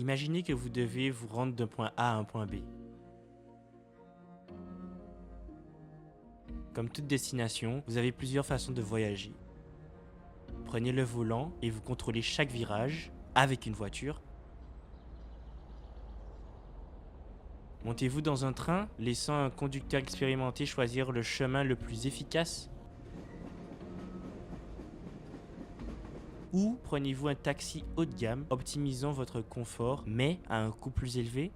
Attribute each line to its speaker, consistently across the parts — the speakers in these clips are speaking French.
Speaker 1: Imaginez que vous devez vous rendre d'un point A à un point B. Comme toute destination, vous avez plusieurs façons de voyager. Prenez le volant et vous contrôlez chaque virage avec une voiture. Montez-vous dans un train, laissant un conducteur expérimenté choisir le chemin le plus efficace? Ou prenez-vous un taxi haut de gamme, optimisant votre confort, mais à un coût plus élevé?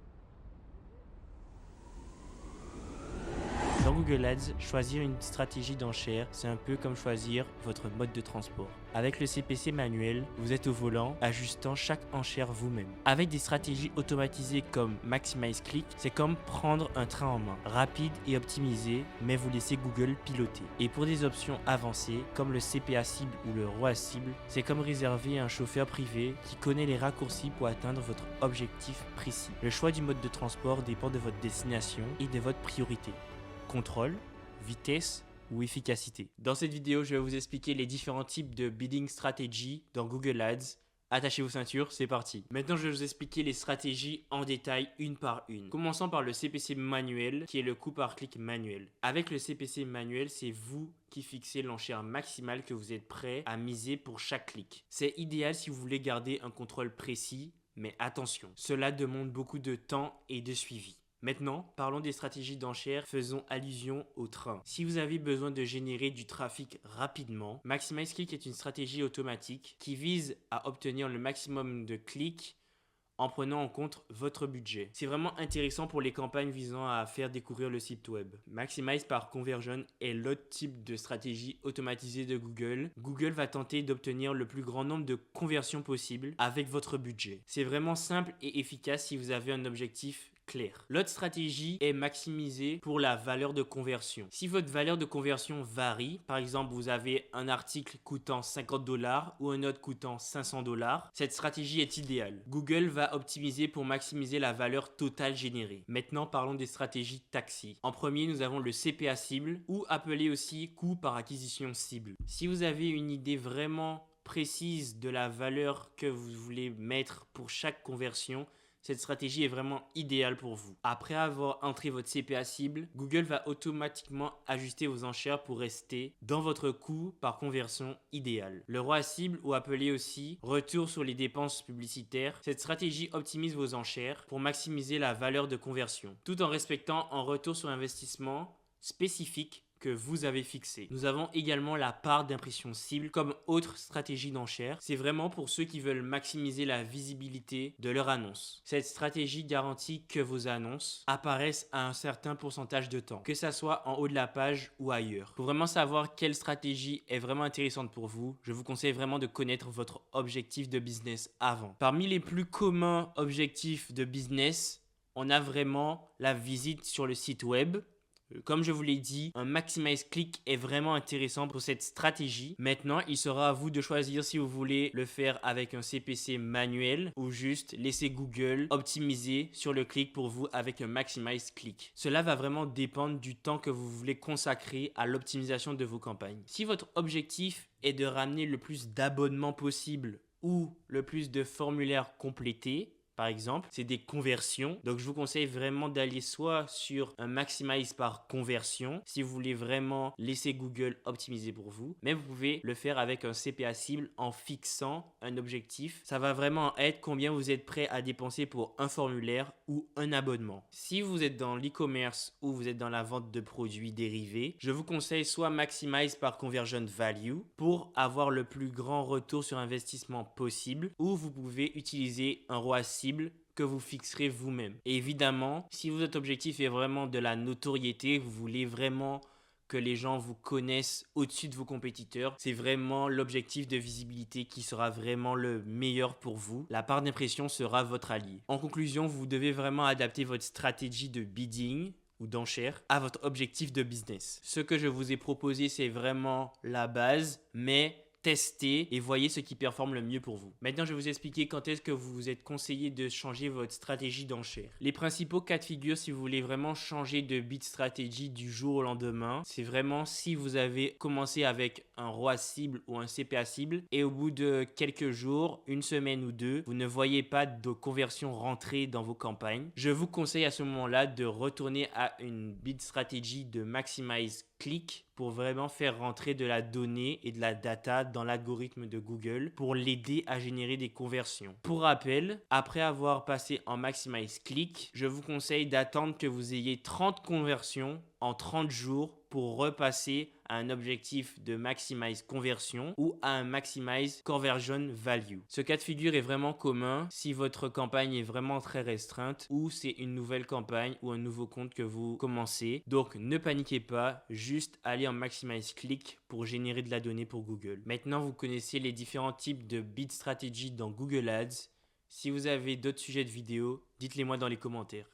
Speaker 1: Dans Google Ads, choisir une stratégie d'enchère, c'est un peu comme choisir votre mode de transport. Avec le CPC manuel, vous êtes au volant, ajustant chaque enchère vous-même. Avec des stratégies automatisées comme Maximize Click, c'est comme prendre un train en main, rapide et optimisé, mais vous laissez Google piloter. Et pour des options avancées, comme le CPA cible ou le ROAS cible, c'est comme réserver un chauffeur privé qui connaît les raccourcis pour atteindre votre objectif précis. Le choix du mode de transport dépend de votre destination et de votre priorité. Contrôle, vitesse ou efficacité. Dans cette vidéo, je vais vous expliquer les différents types de bidding stratégies dans Google Ads. Attachez vos ceintures, c'est parti. Maintenant, je vais vous expliquer les stratégies en détail une par une. Commençons par le CPC manuel, qui est le coût par clic manuel. Avec le CPC manuel, c'est vous qui fixez l'enchère maximale que vous êtes prêt à miser pour chaque clic. C'est idéal si vous voulez garder un contrôle précis, mais attention, cela demande beaucoup de temps et de suivi. Maintenant, parlons des stratégies d'enchères, faisons allusion au train. Si vous avez besoin de générer du trafic rapidement, Maximize Click est une stratégie automatique qui vise à obtenir le maximum de clics en prenant en compte votre budget. C'est vraiment intéressant pour les campagnes visant à faire découvrir le site web. Maximize par Conversion est l'autre type de stratégie automatisée de Google. Google va tenter d'obtenir le plus grand nombre de conversions possible avec votre budget. C'est vraiment simple et efficace si vous avez un objectif clair. L'autre stratégie est maximiser pour la valeur de conversion. Si votre valeur de conversion varie, par exemple vous avez un article coûtant 50 $ ou un autre coûtant 500 $, cette stratégie est idéale. Google va optimiser pour maximiser la valeur totale générée. Maintenant parlons des stratégies taxi. En premier, nous avons le CPA cible ou appelé aussi coût par acquisition cible. Si vous avez une idée vraiment précise de la valeur que vous voulez mettre pour chaque conversion, cette stratégie est vraiment idéale pour vous. Après avoir entré votre CPA cible, Google va automatiquement ajuster vos enchères pour rester dans votre coût par conversion idéal. Le ROAS cible, ou appelé aussi retour sur les dépenses publicitaires, cette stratégie optimise vos enchères pour maximiser la valeur de conversion, tout en respectant un retour sur investissement spécifique que vous avez fixé. Nous avons également la part d'impression cible comme autre stratégie d'enchère. C'est vraiment pour ceux qui veulent maximiser la visibilité de leur annonce. Cette stratégie garantit que vos annonces apparaissent à un certain pourcentage de temps, que ça soit en haut de la page ou ailleurs. Pour vraiment savoir quelle stratégie est vraiment intéressante pour vous, je vous conseille vraiment de connaître votre objectif de business avant. Parmi les plus communs objectifs de business, on a vraiment la visite sur le site web. Comme je vous l'ai dit, un Maximize Click est vraiment intéressant pour cette stratégie. Maintenant, il sera à vous de choisir si vous voulez le faire avec un CPC manuel ou juste laisser Google optimiser sur le clic pour vous avec un Maximize Click. Cela va vraiment dépendre du temps que vous voulez consacrer à l'optimisation de vos campagnes. Si votre objectif est de ramener le plus d'abonnements possible ou le plus de formulaires complétés, par exemple, c'est des conversions. Donc, je vous conseille vraiment d'aller soit sur un Maximize par conversion, si vous voulez vraiment laisser Google optimiser pour vous. Mais vous pouvez le faire avec un CPA cible en fixant un objectif. Ça va vraiment être combien vous êtes prêt à dépenser pour un formulaire ou un abonnement. Si vous êtes dans l'e-commerce ou vous êtes dans la vente de produits dérivés, je vous conseille soit Maximize par Conversion Value pour avoir le plus grand retour sur investissement possible, ou vous pouvez utiliser un ROAS cible que vous fixerez vous-même. Et évidemment, si votre objectif est vraiment de la notoriété, vous voulez vraiment que les gens vous connaissent au-dessus de vos compétiteurs, c'est vraiment l'objectif de visibilité qui sera vraiment le meilleur pour vous. La part d'impression sera votre allié. En conclusion, vous devez vraiment adapter votre stratégie de bidding ou d'enchères à votre objectif de business. Ce que je vous ai proposé, c'est vraiment la base, mais testez et voyez ce qui performe le mieux pour vous. Maintenant, je vais vous expliquer quand est-ce que vous vous êtes conseillé de changer votre stratégie d'enchère. Les principaux cas de figure si vous voulez vraiment changer de bid stratégie du jour au lendemain, c'est vraiment si vous avez commencé avec un ROAS cible ou un CPA cible et au bout de quelques jours, une semaine ou deux, vous ne voyez pas de conversion rentrer dans vos campagnes. Je vous conseille à ce moment-là de retourner à une bid stratégie de maximize click pour vraiment faire rentrer de la donnée et de la data dans l'algorithme de Google pour l'aider à générer des conversions. Pour rappel, après avoir passé en maximize click, je vous conseille d'attendre que vous ayez 30 conversions en 30 jours pour repasser à un objectif de maximize conversion ou à un maximize conversion value. Ce cas de figure est vraiment commun si votre campagne est vraiment très restreinte ou c'est une nouvelle campagne ou un nouveau compte que vous commencez. Donc ne paniquez pas, juste allez en maximize click pour générer de la donnée pour Google. Maintenant, vous connaissez les différents types de bid strategy dans Google Ads. Si vous avez d'autres sujets de vidéo, dites-les moi dans les commentaires.